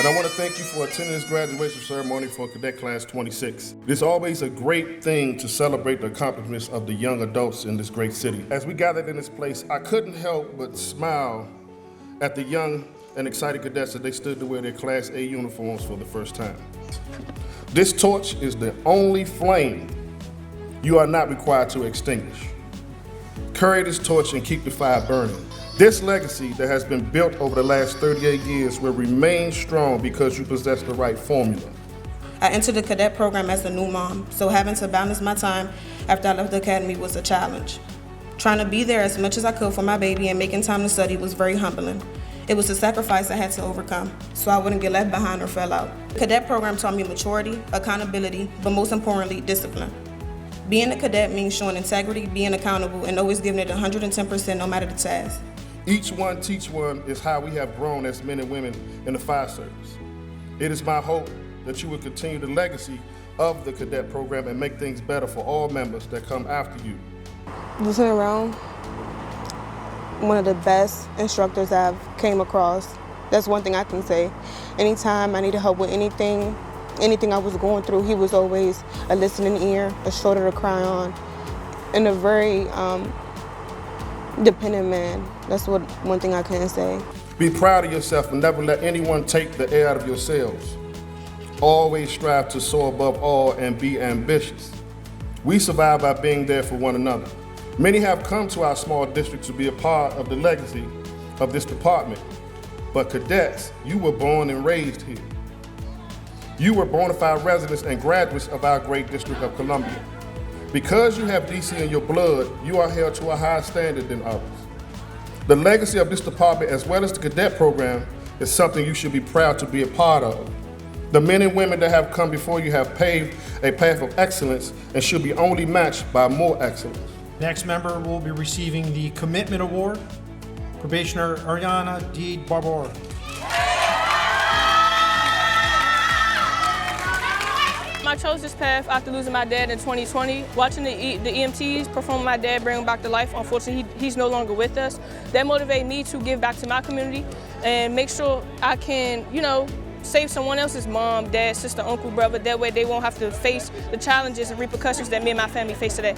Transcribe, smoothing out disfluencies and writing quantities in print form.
I want to thank you for attending this graduation ceremony for Cadet Class 26. It's always a great thing to celebrate the accomplishments of the young adults in this great city. As we gathered in this place, I couldn't help but smile at the young and excited cadets as they stood to wear their Class A uniforms for the first time. This torch is the only flame you are not required to extinguish. Carry this torch and keep the fire burning. This legacy that has been built over the last 38 years will remain strong because you possess the right formula. I entered the cadet program as a new mom, so having to balance my time after I left the academy was a challenge. Trying to be there as much as I could for my baby and making time to study was very humbling. It was a sacrifice I had to overcome, so I wouldn't get left behind or fell out. The cadet program taught me maturity, accountability, but most importantly, discipline. Being a cadet means showing integrity, being accountable, and always giving it 110% no matter the task. Each one teach one is how we have grown as men and women in the fire service. It is my hope that you will continue the legacy of the cadet program and make things better for all members that come after you. Lieutenant Round, one of the best instructors I've came across. That's one thing I can say. Anytime I needed help with anything I was going through, he was always a listening ear, a shoulder to cry on, and a very dependent man. That's one thing I can say. Be proud of yourself and never let anyone take the air out of your sails. Always strive to soar above all and be ambitious. We survive by being there for one another. Many have come to our small district to be a part of the legacy of this department. But cadets, you were born and raised here. You were bona fide residents and graduates of our great District of Columbia. Because you have DC in your blood, you are held to a higher standard than others. The legacy of this department, as well as the cadet program, is something you should be proud to be a part of. The men and women that have come before you have paved a path of excellence and should be only matched by more excellence. Next member will be receiving the Commitment Award, Probationer Ariana D. Barbour. I chose this path after losing my dad in 2020. Watching the EMTs perform my dad, bring him back to life, unfortunately he's no longer with us. That motivated me to give back to my community and make sure I can, save someone else's mom, dad, sister, uncle, brother. That way they won't have to face the challenges and repercussions that me and my family face today.